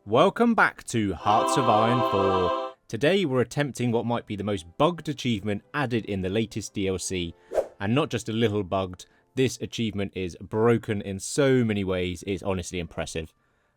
Welcome back to Hearts of Iron 4. Today we're attempting what might be the most bugged achievement added in the latest DLC. And not just a little bugged, this achievement is broken in so many ways, it's honestly impressive.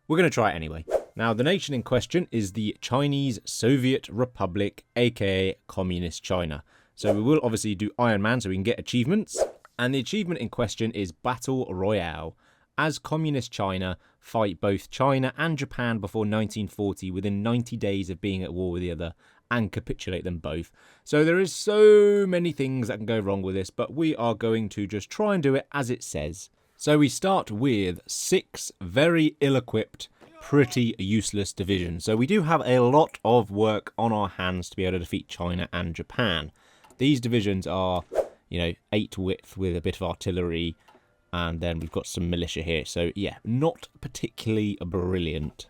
We're going to try it anyway. Now the nation in question is the Chinese Soviet Republic, aka Communist China. So we will obviously do Iron Man so we can get achievements. And the achievement in question is Battle Royale. As Communist China fight both China and Japan before 1940 within 90 days of being at war with the other and capitulate them both. So there is so many things that can go wrong with this, but we are going to just try and do it as it says. So we start with 6 very ill-equipped, pretty useless divisions. So we do have a lot of work on our hands to be able to defeat China and Japan. These divisions are, 8 width with a bit of artillery, and then we've got some militia here. So yeah, not particularly brilliant.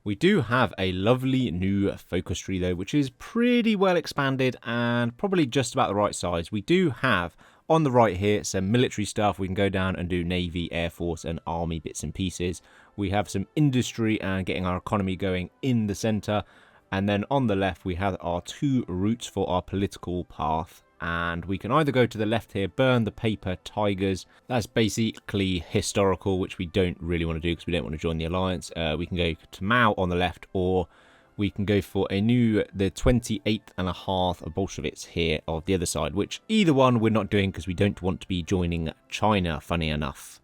We do have a lovely new focus tree though, which is pretty well expanded and probably just about the right size. We do have on the right here some military stuff. We can go down and do Navy, Air Force and Army bits and pieces. We have some industry and getting our economy going in the centre. And then on the left we have our 2 routes for our political path. And we can either go to the left here, burn the paper tigers. That's basically historical, which we don't really want to do because we don't want to join the alliance. We can go to Mao on the left, or we can go for the 28.5 Bolsheviks here of the other side, which either one we're not doing because we don't want to be joining China, funny enough.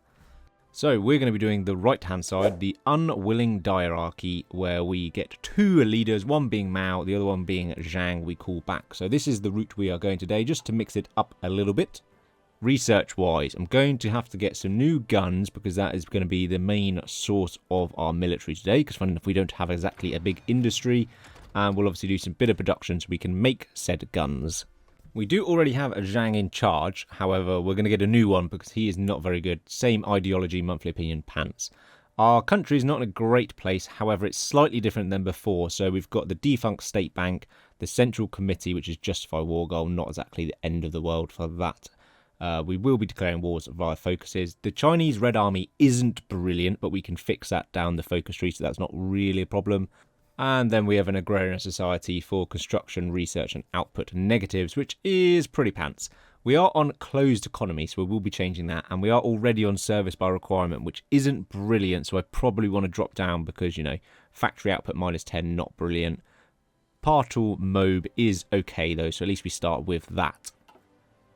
So we're going to be doing the right-hand side, the Unwilling Diarchy, where we get 2 leaders, one being Mao, the other one being Zhang, we call back. So this is the route we are going today, just to mix it up a little bit. Research-wise, I'm going to have to get some new guns, because that is going to be the main source of our military today, because funny enough, we don't have exactly a big industry, and we'll obviously do some bit of production so we can make said guns. We do already have a Zhang in charge, however, we're going to get a new one because he is not very good. Same ideology, monthly opinion, pants. Our country is not in a great place, however, it's slightly different than before. So we've got the defunct state bank, the central committee, which is justify war goal, not exactly the end of the world for that. We will be declaring wars via focuses. The Chinese Red Army isn't brilliant, but we can fix that down the focus tree, so that's not really a problem. And then we have an agrarian society for construction, research and output negatives, which is pretty pants. We are on closed economy, so we will be changing that. And we are already on service by requirement, which isn't brilliant. So I probably want to drop down because, factory output -10, not brilliant. Partial mob is okay though, so at least we start with that.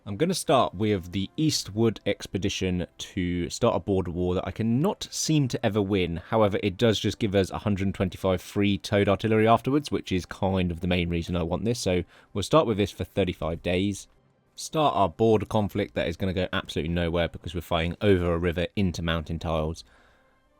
I'm going to start with the Eastward expedition to start a border war that I cannot seem to ever win. However, it does just give us 125 free towed artillery afterwards, which is kind of the main reason I want this. So we'll start with this for 35 days. Start our border conflict that is going to go absolutely nowhere because we're fighting over a river into mountain tiles.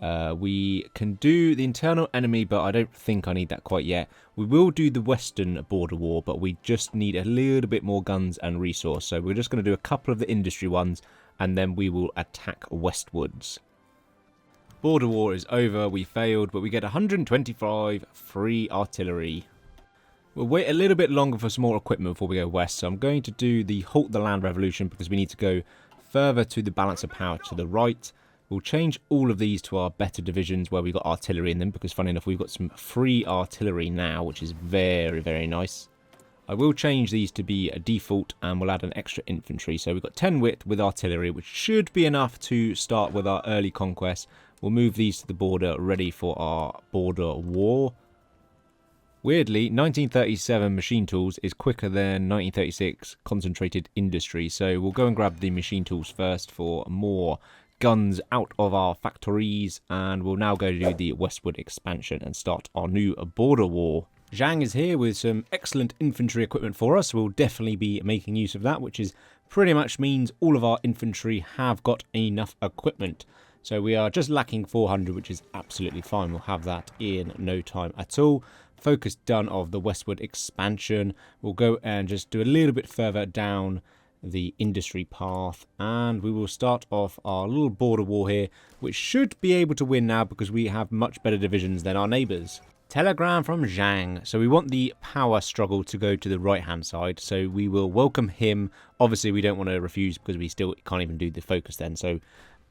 We can do the internal enemy, but I don't think I need that quite yet. We will do the western border war, but we just need a little bit more guns and resource. So we're just going to do a couple of the industry ones, and then we will attack westwards. Border war is over. We failed, but we get 125 free artillery. We'll wait a little bit longer for some more equipment before we go west. So I'm going to do the halt the land revolution because we need to go further to the balance of power to the right. We'll change all of these to our better divisions where we've got artillery in them because, funny enough, we've got some free artillery now, which is very, very nice. I will change these to be a default and we'll add an extra infantry. So we've got 10 width with artillery, which should be enough to start with our early conquest. We'll move these to the border, ready for our border war. Weirdly, 1937 machine tools is quicker than 1936 concentrated industry. So we'll go and grab the machine tools first for more guns out of our factories, and we'll now go to do the westward expansion and start our new border war. Zhang is here with some excellent infantry equipment for us. We'll definitely be making use of that, which is pretty much means all of our infantry have got enough equipment. So we are just lacking 400, which is absolutely fine. We'll have that in no time at all. Focus done of the westward expansion. We'll go and just do a little bit further down the industry path, and we will start off our little border war here, which should be able to win now because we have much better divisions than our neighbours. Telegram from Zhang. So we want the power struggle to go to the right hand side, so we will welcome him. Obviously we don't want to refuse because we still can't even do the focus then, so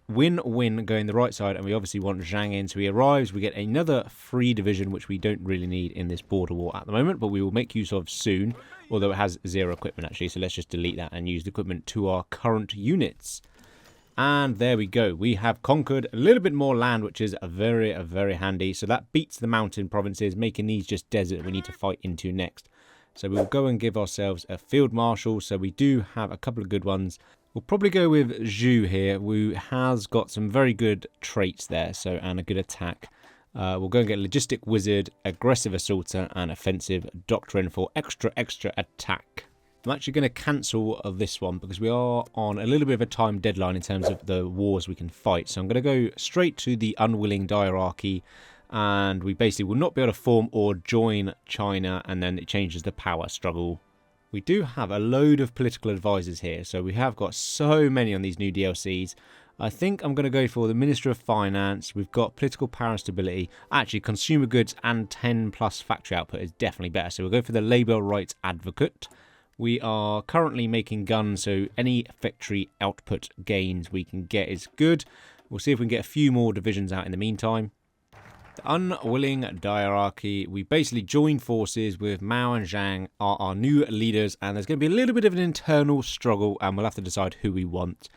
win-win going the right side, and we obviously want Zhang in. So he arrives, we get another free division, which we don't really need in this border war at the moment, but we will make use of soon, although it has 0 equipment actually. So let's just delete that and use the equipment to our current units. And there we go. We have conquered a little bit more land, which is very, very handy. So that beats the mountain provinces, making these just desert we need to fight into next. So we'll go and give ourselves a field marshal. So we do have a couple of good ones. We'll probably go with Zhu here, who has got some very good traits there. So, and a good attack. We'll go and get logistic wizard, aggressive assaulter, and offensive doctrine for extra attack. I'm actually going to cancel this one because we are on a little bit of a time deadline in terms of the wars we can fight. So I'm going to go straight to the Unwilling Diarchy, and we basically will not be able to form or join China, and then it changes the power struggle. We do have a load of political advisors here, so we have got so many on these new DLCs. I think I'm going to go for the Minister of Finance. We've got political power and stability. Actually, consumer goods and 10 plus factory output is definitely better. So we'll go for the Labour Rights Advocate. We are currently making guns, so any factory output gains we can get is good. We'll see if we can get a few more divisions out in the meantime. The Unwilling Diarchy, we basically join forces with Mao and Zhang are our new leaders, and there's going to be a little bit of an internal struggle, and we'll have to decide who we want.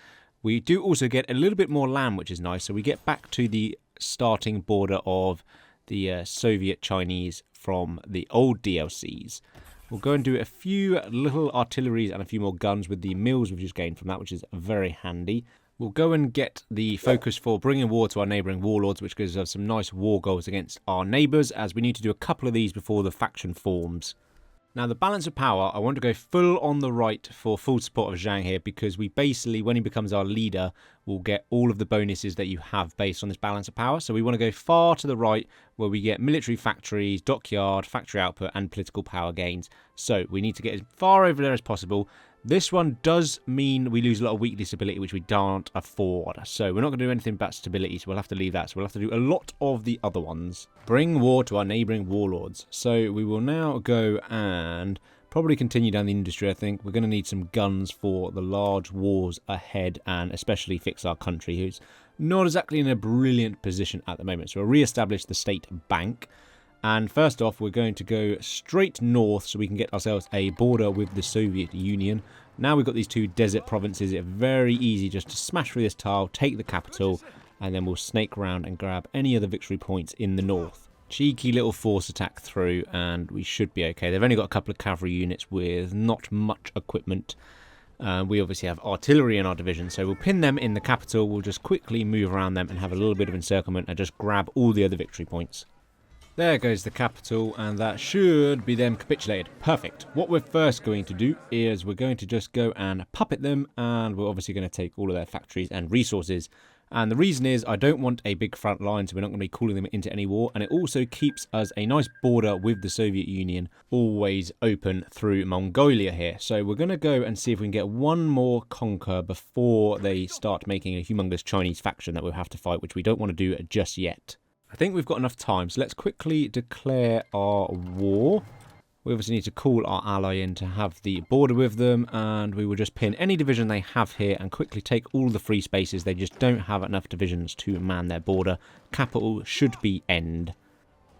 We do also get a little bit more land, which is nice, so we get back to the starting border of the Soviet Chinese from the old DLCs. We'll go and do a few little artilleries and a few more guns with the mills we've just gained from that, which is very handy. We'll go and get the focus for bringing war to our neighbouring warlords, which gives us some nice war goals against our neighbours, as we need to do a couple of these before the faction forms. Now, the balance of power, I want to go full on the right for full support of Zhang here, because we basically, when he becomes our leader, will get all of the bonuses that you have based on this balance of power. So we want to go far to the right, where we get military factories, dockyard, factory output, and political power gains. So we need to get as far over there as possible. This one does mean we lose a lot of weekly stability, which we can't afford. So we're not going to do anything about stability, so we'll have to leave that. So we'll have to do a lot of the other ones. Bring war to our neighbouring warlords. So we will now go and probably continue down the industry, I think. We're going to need some guns for the large wars ahead, and especially fix our country, who's not exactly in a brilliant position at the moment. So we'll re-establish the state bank. And first off, we're going to go straight north so we can get ourselves a border with the Soviet Union. Now we've got these two desert provinces, it's very easy just to smash through this tile, take the capital, and then we'll snake around and grab any other victory points in the north. Cheeky little force attack through, and we should be okay. They've only got a couple of cavalry units with not much equipment. We obviously have artillery in our division, so we'll pin them in the capital. We'll just quickly move around them and have a little bit of encirclement and just grab all the other victory points. There goes the capital, and that should be them capitulated. Perfect. What we're first going to do is we're going to just go and puppet them, and we're obviously going to take all of their factories and resources. And the reason is I don't want a big front line, so we're not going to be calling them into any war. And it also keeps us a nice border with the Soviet Union always open through Mongolia here. So we're going to go and see if we can get one more conquer before they start making a humongous Chinese faction that we'll have to fight, which we don't want to do just yet. I think we've got enough time, so let's quickly declare our war. We obviously need to call our ally in to have the border with them, and we will just pin any division they have here and quickly take all the free spaces. They just don't have enough divisions to man their border. Capital should be end.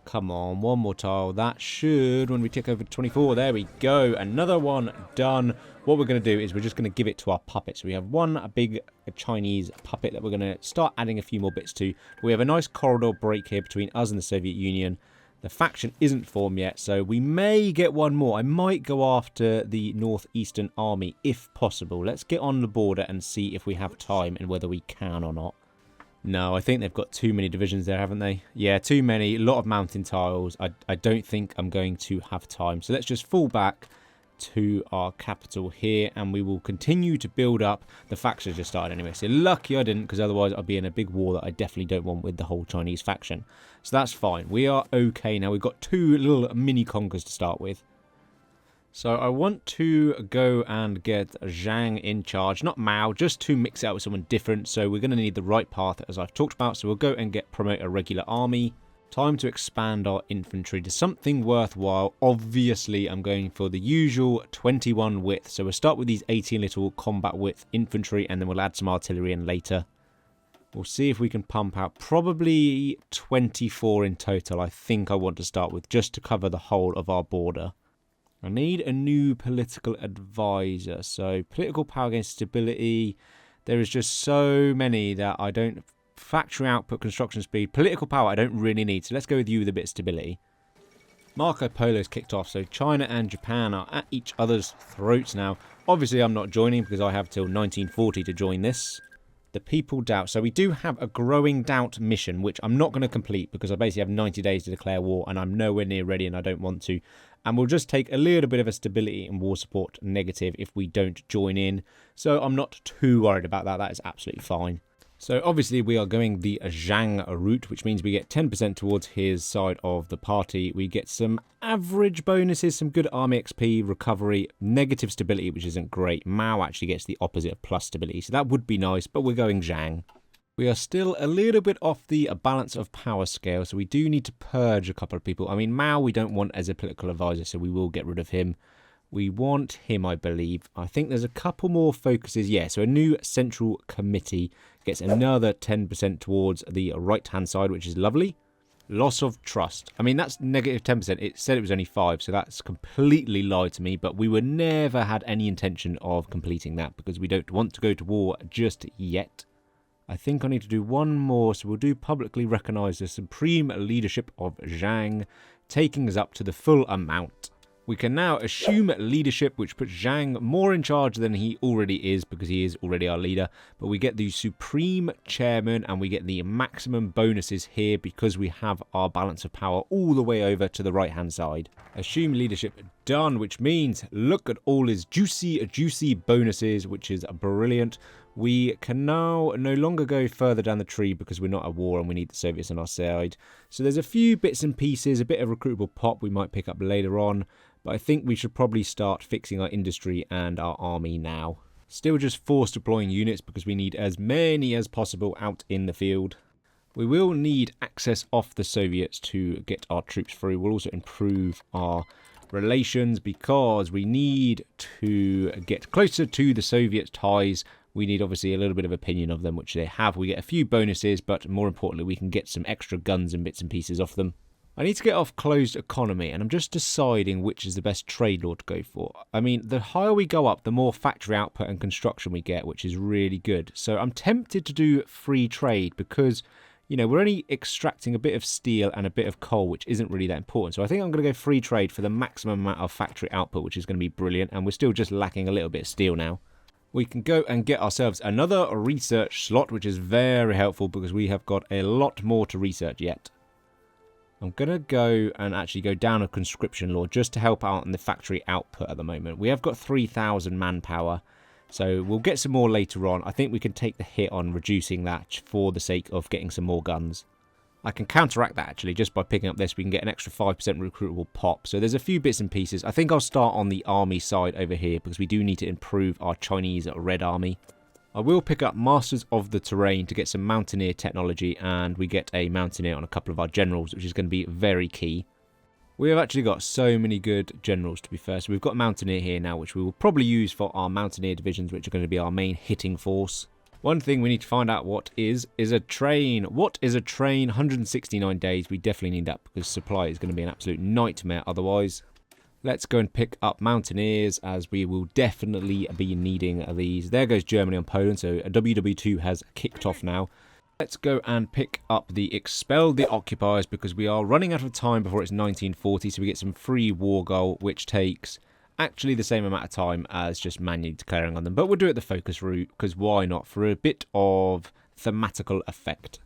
Come on, one more tile. That should, when we tick over 24, there we go. Another one done. What we're going to do is we're just going to give it to our puppets. We have one big Chinese puppet that we're going to start adding a few more bits to. We have a nice corridor break here between us and the Soviet Union. The faction isn't formed yet, so we may get one more. I might go after the Northeastern Army if possible. Let's get on the border and see if we have time and whether we can or not. No, I think they've got too many divisions there, haven't they? Yeah, too many. A lot of mountain tiles. I don't think I'm going to have time. So let's just fall back to our capital here, and we will continue to build up. The faction just started anyway, so lucky I didn't, because otherwise I'd be in a big war that I definitely don't want with the whole Chinese faction. So that's fine. We are okay now. We've got two little mini conquers to start with. So I want to go and get Zhang in charge, not Mao, just to mix it out with someone different. So we're going to need the right path, as I've talked about. So we'll go and promote a regular army. Time to expand our infantry to something worthwhile. Obviously, I'm going for the usual 21 width. So we'll start with these 18 little combat width infantry, and then we'll add some artillery in later. We'll see if we can pump out probably 24 in total. I think I want to start with just to cover the whole of our border. I need a new political advisor. So political power against stability. There is just so many that I don't... Factory output, construction speed, political power I don't really need. So let's go with you with a bit of stability. Marco Polo's kicked off. So China and Japan are at each other's throats now. Obviously I'm not joining because I have till 1940 to join this. The people doubt. So we do have a growing doubt mission, which I'm not going to complete because I basically have 90 days to declare war and I'm nowhere near ready and I don't want to. And we'll just take a little bit of a stability and war support negative if we don't join in. So I'm not too worried about that. That is absolutely fine. So obviously we are going the Zhang route, which means we get 10% towards his side of the party. We get some average bonuses, some good army XP, recovery, negative stability, which isn't great. Mao actually gets the opposite of plus stability, so that would be nice, but we're going Zhang. We are still a little bit off the balance of power scale, so we do need to purge a couple of people. I mean, Mao we don't want as a political advisor, so we will get rid of him. We want him, I believe. I think there's a couple more focuses. Yeah, so a new central committee gets another 10% towards the right-hand side, which is lovely. Loss of trust. I mean, that's negative 10%. It said it was only 5, so that's completely lied to me. But we were never had any intention of completing that because we don't want to go to war just yet. I think I need to do one more. So we'll do publicly recognise the supreme leadership of Zhang, taking us up to the full amount. We can now assume leadership, which puts Zhang more in charge than he already is because he is already our leader. But we get the supreme chairman and we get the maximum bonuses here because we have our balance of power all the way over to the right-hand side. Assume leadership done, which means look at all his juicy bonuses, which is brilliant. We can now no longer go further down the tree because we're not at war and we need the Soviets on our side. So there's a few bits and pieces, a bit of recruitable pop we might pick up later on. But I think we should probably start fixing our industry and our army now. Still just force deploying units because we need as many as possible out in the field. We will need access off the Soviets to get our troops through. We'll also improve our relations because we need to get closer to the Soviet ties. We need obviously a little bit of opinion of them, which they have. We get a few bonuses, but more importantly, we can get some extra guns and bits and pieces off them. I need to get off closed economy, and I'm just deciding which is the best trade law to go for. I mean, the higher we go up, the more factory output and construction we get, which is really good. So I'm tempted to do free trade because, you know, we're only extracting a bit of steel and a bit of coal, which isn't really that important. So I think I'm going to go free trade for the maximum amount of factory output, which is going to be brilliant. And we're still just lacking a little bit of steel now. We can go and get ourselves another research slot, which is very helpful because we have got a lot more to research yet. I'm going to go and actually go down a conscription law just to help out on the factory output at the moment. We have got 3,000 manpower, so we'll get some more later on. I think we can take the hit on reducing that for the sake of getting some more guns. I can counteract that actually just by picking up this. We can get an extra 5% recruitable pop. So there's a few bits and pieces. I think I'll start on the army side over here because we do need to improve our Chinese Red Army. I will pick up Masters of the Terrain to get some Mountaineer technology, and we get a Mountaineer on a couple of our generals, which is going to be very key. We have actually got so many good generals, to be fair. So we've got Mountaineer here now, which we will probably use for our Mountaineer divisions, which are going to be our main hitting force. One thing we need to find out what is a train. What is a train? 169 days. We definitely need that because supply is going to be an absolute nightmare otherwise. Let's go and pick up Mountaineers as we will definitely be needing these. There goes Germany on Poland, so WW2 has kicked off now. Let's go and pick up the Expel the Occupiers because we are running out of time before it's 1940, so we get some free war goal, which takes actually the same amount of time as just manually declaring on them. But we'll do it the focus route because why not, for a bit of thematical effect.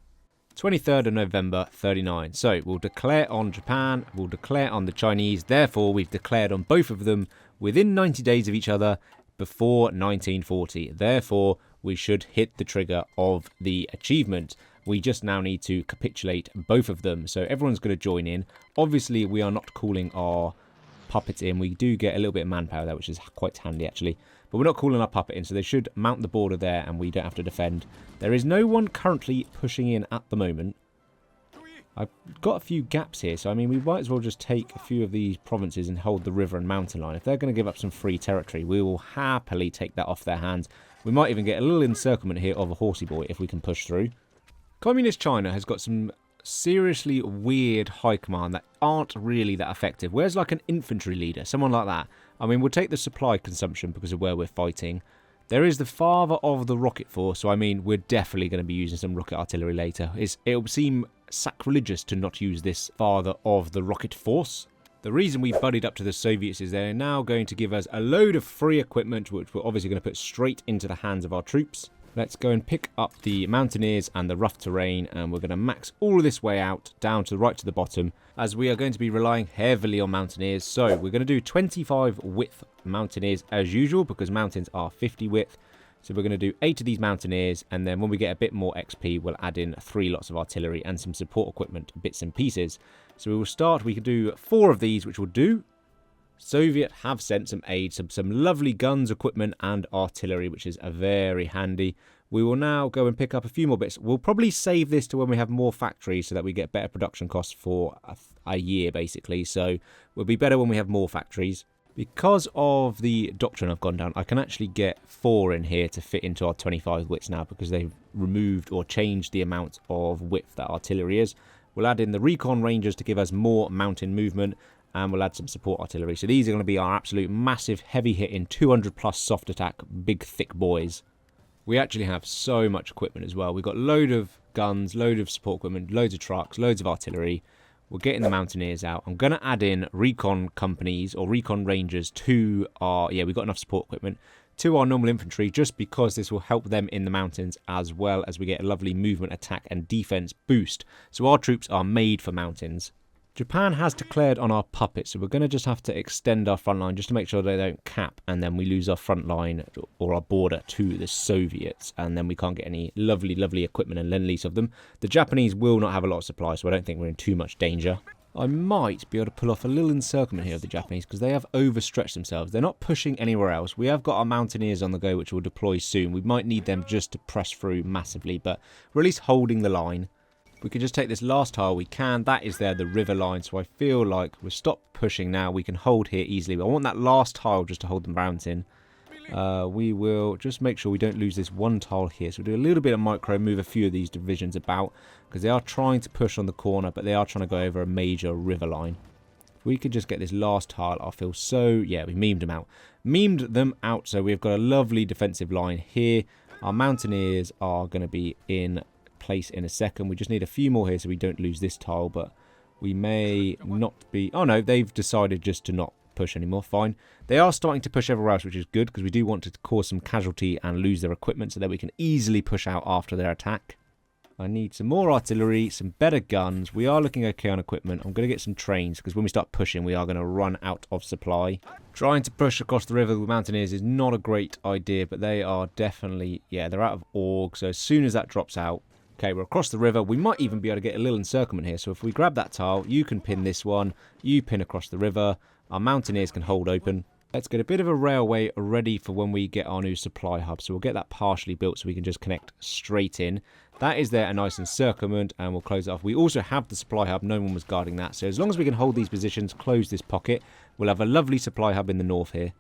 23rd of November, 39. So we'll declare on Japan, we'll declare on the Chinese. Therefore, we've declared on both of them within 90 days of each other before 1940. Therefore, we should hit the trigger of the achievement. We just now need to capitulate both of them. So everyone's going to join in. Obviously, we are not calling our puppets in. We do get a little bit of manpower there, which is quite handy actually. But we're not calling our puppet in, so they should mount the border there and we don't have to defend. There is no one currently pushing in at the moment. I've got a few gaps here, so I mean we might as well just take a few of these provinces and hold the river and mountain line. If they're going to give up some free territory, we will happily take that off their hands. We might even get a little encirclement here of a horsey boy if we can push through. Communist China has got some seriously weird high command that aren't really that effective. Whereas like an infantry leader, someone like that, I mean, we'll take the supply consumption because of where we're fighting. There is the father of the rocket force, so I mean, we're definitely going to be using some rocket artillery later. It'll seem sacrilegious to not use this father of the rocket force. The reason we buddied up to the Soviets is they're now going to give us a load of free equipment, which we're obviously going to put straight into the hands of our troops. Let's go and pick up the mountaineers and the rough terrain, and we're going to max all of this way out, down to the right to the bottom, as we are going to be relying heavily on mountaineers. So we're going to do 25 width mountaineers as usual, because mountains are 50 width. So we're going to do 8 of these mountaineers, and then when we get a bit more XP, we'll add in 3 lots of artillery and some support equipment, bits and pieces. So we will start, we can do 4 of these, which will do. Soviet have sent some aid, some lovely guns, equipment, and artillery, which is very handy. We will now go and pick up a few more bits. We'll probably save this to when we have more factories so that we get better production costs for a year, basically. So we'll be better when we have more factories. Because of the doctrine I've gone down, I can actually get 4 in here to fit into our 25 widths now, because they've removed or changed the amount of width that artillery is. We'll add in the recon rangers to give us more mountain movement, and we'll add some support artillery. So these are going to be our absolute massive heavy hitting 200 plus soft attack big thick boys. We actually have so much equipment as well. We've got load of guns, load of support equipment, loads of trucks, loads of artillery. We're getting the mountaineers out. I'm going to add in recon companies or recon rangers to our, we've got enough support equipment, to our normal infantry, just because this will help them in the mountains, as well as we get a lovely movement, attack and defense boost. So our troops are made for mountains. Japan has declared on our puppets, so we're going to just have to extend our front line just to make sure they don't cap, and then we lose our front line or our border to the Soviets, and then we can't get any lovely equipment and lend-lease of them. The Japanese will not have a lot of supply, so I don't think we're in too much danger. I might be able to pull off a little encirclement here of the Japanese, because they have overstretched themselves. They're not pushing anywhere else. We have got our mountaineers on the go, which will deploy soon. We might need them just to press through massively, but we're at least holding the line. We can just take this last tile we can. That is there, the river line. So I feel like we've stopped pushing now. We can hold here easily. But I want that last tile just to hold the mountain. We will just make sure we don't lose this one tile here. So we'll do a little bit of micro, move a few of these divisions about, because they are trying to push on the corner, but they are trying to go over a major river line. If we could just get this last tile, I'll feel so... Yeah, we memed them out. Memed them out, so we've got a lovely defensive line here. Our mountaineers are going to be in place in a second. We just need a few more here so we don't lose this tile, but we may not be... Oh no, they've decided just to not push anymore. Fine. They are starting to push everywhere else, which is good, because we do want to cause some casualty and lose their equipment so that we can easily push out after their attack. I need some more artillery, some better guns. We are looking okay on equipment. I'm going to get some trains, because when we start pushing, we are going to run out of supply. Trying to push across the river with mountaineers is not a great idea, but they are definitely... Yeah, they're out of org, so as soon as that drops out... Okay, we're across the river. We might even be able to get a little encirclement here. So if we grab that tile, you can pin this one. You pin across the river. Our mountaineers can hold open. Let's get a bit of a railway ready for when we get our new supply hub. So we'll get that partially built so we can just connect straight in. That is there, a nice encirclement, and we'll close it off. We also have the supply hub. No one was guarding that. So as long as we can hold these positions, close this pocket, we'll have a lovely supply hub in the north here.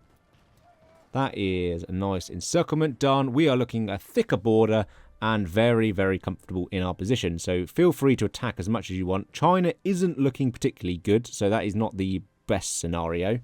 That is a nice encirclement done. We are looking at a thicker border and very comfortable in our position. So feel free to attack as much as you want. China isn't looking particularly good, so that is not the best scenario.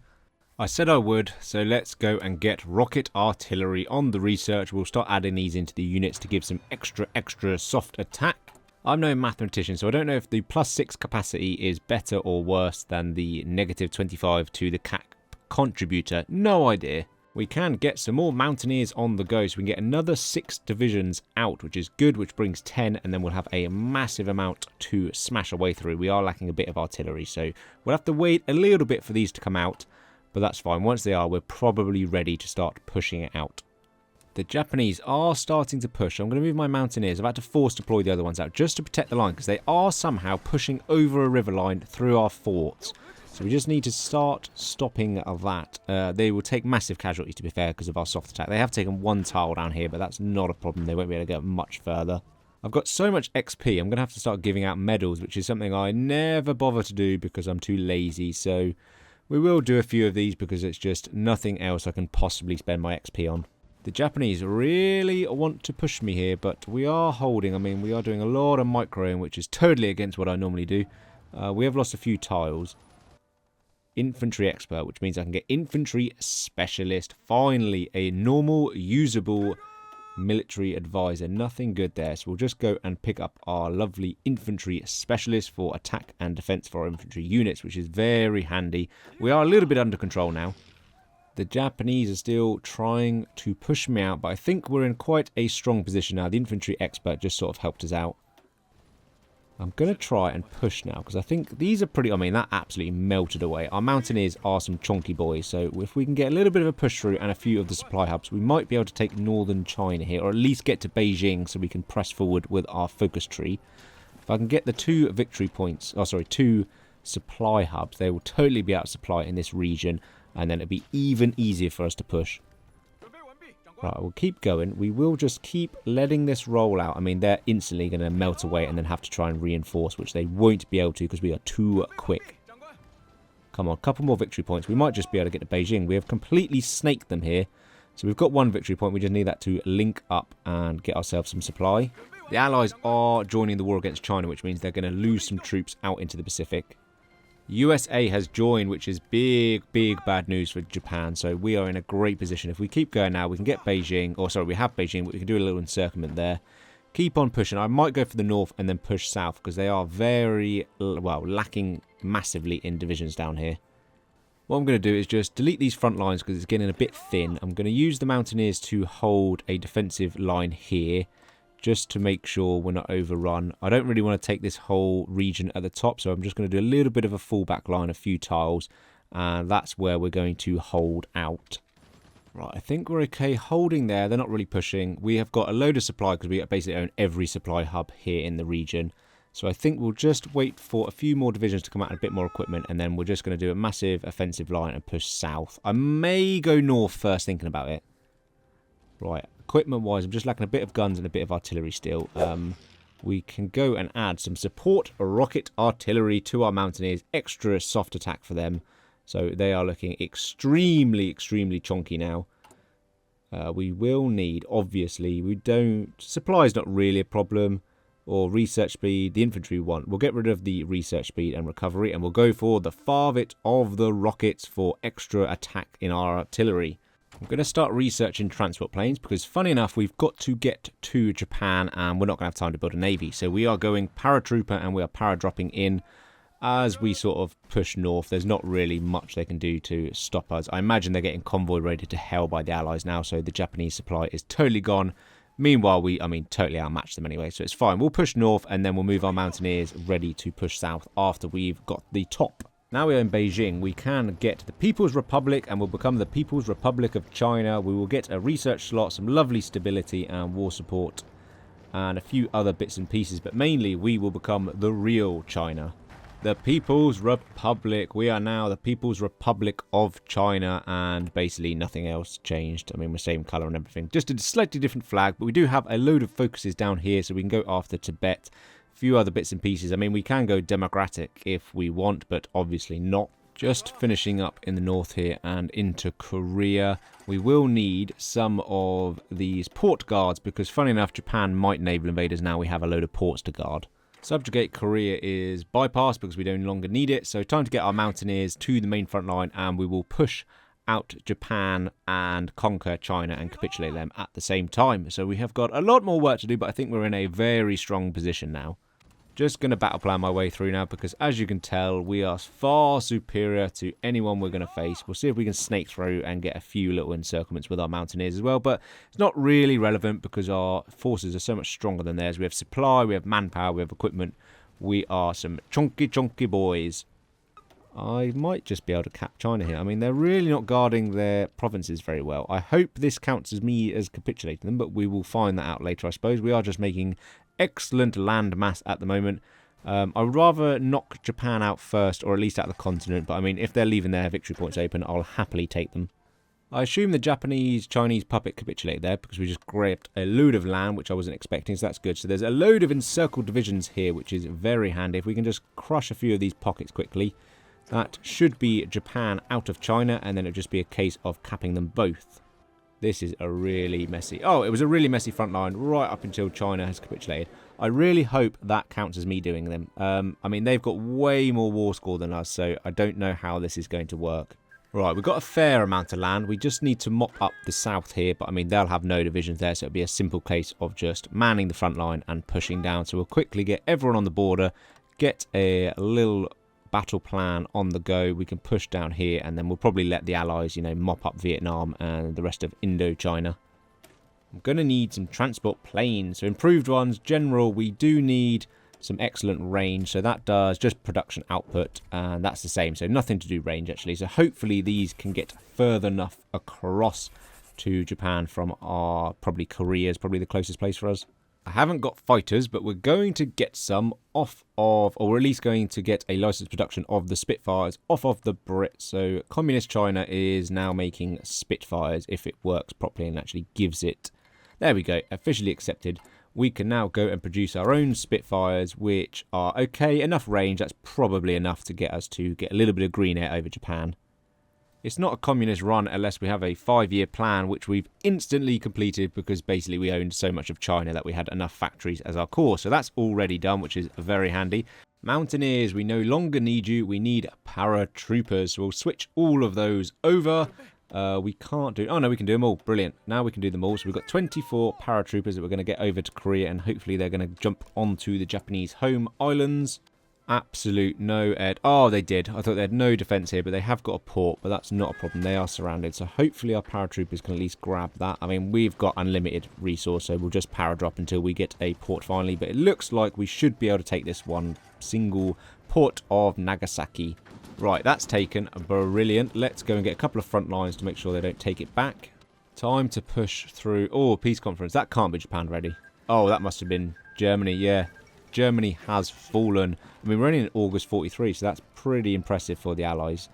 I said I would, so let's go and get rocket artillery on the research. We'll start adding these into the units to give some extra soft attack. I'm no mathematician, so I don't know if the +6 capacity is better or worse than the -25 to the cap contributor. No idea. We can get some more mountaineers on the go, so we can get another 6 divisions out, which is good, which brings 10, and then we'll have a massive amount to smash our way through. We are lacking a bit of artillery, so we'll have to wait a little bit for these to come out, but that's fine. Once they are, we're probably ready to start pushing it out. The Japanese are starting to push. I'm going to move my mountaineers. I've had to force deploy the other ones out just to protect the line, because they are somehow pushing over a river line through our forts. So we just need to start stopping that. They will take massive casualties, to be fair, because of our soft attack. They have taken 1 tile down here, but that's not a problem. They won't be able to get much further. I've got so much XP, I'm going to have to start giving out medals, which is something I never bother to do because I'm too lazy. So we will do a few of these because it's just nothing else I can possibly spend my XP on. The Japanese really want to push me here, but we are holding. I mean, we are doing a lot of microing, which is totally against what I normally do. We have lost a few tiles. Infantry expert, which means I can get infantry specialist. Finally, a normal, usable military advisor. Nothing good there. So we'll just go and pick up our lovely infantry specialist for attack and defense for our infantry units, which is very handy. We are a little bit under control now. The Japanese are still trying to push me out, but I think we're in quite a strong position now. The infantry expert just sort of helped us out. I'm going to try and push now, because I think these are pretty... I mean, that absolutely melted away. Our mountaineers are some chonky boys, so if we can get a little bit of a push through and a few of the supply hubs, we might be able to take northern China here, or at least get to Beijing so we can press forward with our focus tree. If I can get the 2 victory points... Oh, sorry, 2 supply hubs, they will totally be out of supply in this region, and then it'll be even easier for us to push. Right, we'll keep going. We will just keep letting this roll out. I mean, they're instantly going to melt away and then have to try and reinforce, which they won't be able to because we are too quick. Come on, a couple more victory points. We might just be able to get to Beijing. We have completely snaked them here. So we've got 1 victory point. We just need that to link up and get ourselves some supply. The Allies are joining the war against China, which means they're going to lose some troops out into the Pacific. USA has joined, which is big bad news for Japan, so we are in a great position. If we keep going now, we can get Beijing, or sorry, we have Beijing, but we can do a little encirclement there. Keep on pushing. I might go for the north and then push south, because they are very, well, lacking massively in divisions down here. What I'm going to do is just delete these front lines, because it's getting a bit thin. I'm going to use the mountaineers to hold a defensive line here, just to make sure we're not overrun. I don't really want to take this whole region at the top, so I'm just going to do a little bit of a fallback line, a few tiles, and that's where we're going to hold out. Right, I think we're okay holding there. They're not really pushing. We have got a load of supply because we basically own every supply hub here in the region. So I think we'll just wait for a few more divisions to come out and a bit more equipment, and then we're just going to do a massive offensive line and push south. I may go north first, thinking about it. Right, equipment-wise, I'm just lacking a bit of guns and a bit of artillery still. We can go and add some support rocket artillery to our mountaineers. Extra soft attack for them. So they are looking extremely chonky now. We will need, obviously, supply is not really a problem. Or research speed, the infantry one. We'll get rid of the research speed and recovery, and we'll go for the farvet of the rockets for extra attack in our artillery. I'm going to start researching transport planes because, funny enough, we've got to get to Japan and we're not going to have time to build a navy. So we are going Paratrooper and we are paradropping in as we sort of push north. There's not really much they can do to stop us. I imagine they're getting convoy raided to hell by the Allies now, so the Japanese supply is totally gone. Meanwhile, totally outmatched them anyway, so it's fine. We'll push north and then we'll move our mountaineers ready to push south after we've got the top. Now we're in Beijing, we can get the People's Republic and we'll become the People's Republic of China. We will get a research slot, some lovely stability and war support, and a few other bits and pieces, but mainly we will become the real China. The People's Republic. We are now the People's Republic of China, and basically nothing else changed. I mean, we're same colour and everything. Just a slightly different flag, but we do have a load of focuses down here, so we can go after Tibet. Few other bits and pieces. I mean, we can go democratic if we want, but obviously not. Just finishing up in the north here and into Korea. We will need some of these port guards because, funny enough, Japan might naval invade us now. We have a load of ports to guard. Subjugate Korea is bypassed because we no longer need it. So time to get our mountaineers to the main front line and we will push out Japan and conquer China and capitulate them at the same time. So we have got a lot more work to do, but I think we're in a very strong position now. Just going to battle plan my way through now because, as you can tell, we are far superior to anyone we're going to face. We'll see if we can snake through and get a few little encirclements with our mountaineers as well, but it's not really relevant because our forces are so much stronger than theirs. We have supply, we have manpower, we have equipment. We are some chonky boys. I might just be able to cap China here. I mean, they're really not guarding their provinces very well. I hope this counts as me as capitulating them, but we will find that out later, I suppose. We are just making excellent land mass at the moment. I would rather knock Japan out first, or at least out of the continent, but I mean, if they're leaving their victory points open, I'll happily take them. I assume the Japanese-Chinese puppet capitulated there because we just grabbed a load of land, which I wasn't expecting, so that's good. So there's a load of encircled divisions here, which is very handy. If we can just crush a few of these pockets quickly, that should be Japan out of China, and then it'll just be a case of capping them both. This is a really messy... Oh, it was a really messy front line right up until China has capitulated. I really hope that counts as me doing them. I mean, they've got way more war score than us, so I don't know how this is going to work. Right, we've got a fair amount of land. We just need to mop up the south here, but I mean, they'll have no divisions there, so it'll be a simple case of just manning the front line and pushing down. So we'll quickly get everyone on the border, get a little battle plan on the go. We can push down here, and then we'll probably let the Allies, you know, mop up Vietnam and the rest of Indochina. I'm going to need some transport planes, so improved ones. General, we do need some excellent range, so that does just production output, and that's the same, so nothing to do range actually. So hopefully these can get further enough across to Japan from our, probably Korea is probably the closest place for us. I haven't got fighters, but we're going to get some off of, or we're at least going to get a licensed production of the Spitfires off of the Brits. So Communist China is now making Spitfires if it works properly and actually gives it. There we go, officially accepted. We can now go and produce our own Spitfires, which are okay, enough range. That's probably enough to get us to get a little bit of green air over Japan. It's not a communist run unless we have a 5-year plan, which we've instantly completed because basically we owned so much of China that we had enough factories as our core. So that's already done, which is very handy. Mountaineers, we no longer need you. We need paratroopers. So we'll switch all of those over. We can't do... Oh, no, we can do them all. Brilliant. Now we can do them all. So we've got 24 paratroopers that we're going to get over to Korea, and hopefully they're going to jump onto the Japanese home islands. Absolute no ed. Oh, they did. I thought they had no defense here, but they have got a port, but that's not a problem. They are surrounded. So hopefully our paratroopers can at least grab that. I mean, we've got unlimited resource, so we'll just paradrop until we get a port finally. But it looks like we should be able to take this one single port of Nagasaki. Right, that's taken. Brilliant. Let's go and get a couple of front lines to make sure they don't take it back. Time to push through. Oh, peace conference. That can't be Japan ready. Oh, that must have been Germany. Yeah, Germany has fallen. I mean, we're only in August 43, so that's pretty impressive for the Allies.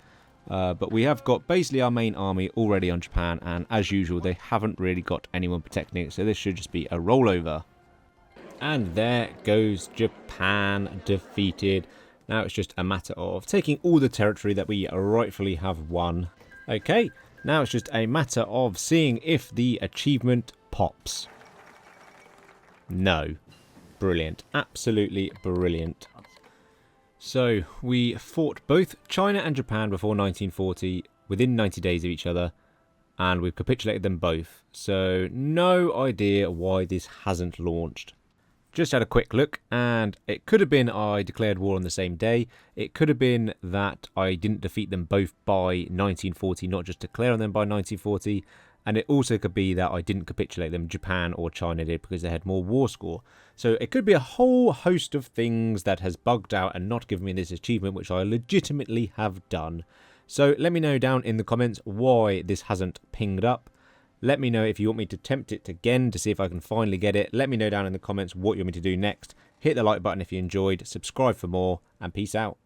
But we have got basically our main army already on Japan, and as usual, they haven't really got anyone protecting it, so this should just be a rollover. And there goes Japan defeated. Now it's just a matter of taking all the territory that we rightfully have won. Okay, now it's just a matter of seeing if the achievement pops. No. Brilliant. Absolutely brilliant. So, we fought both China and Japan before 1940, within 90 days of each other, and we've capitulated them both. So, no idea why this hasn't launched. Just had a quick look, and it could have been I declared war on the same day. It could have been that I didn't defeat them both by 1940, not just declare on them by 1940. And it also could be that I didn't capitulate them, Japan or China did, because they had more war score. So it could be a whole host of things that has bugged out and not given me this achievement, which I legitimately have done. So let me know down in the comments why this hasn't pinged up. Let me know if you want me to attempt it again to see if I can finally get it. Let me know down in the comments what you want me to do next. Hit the like button if you enjoyed, subscribe for more, and peace out.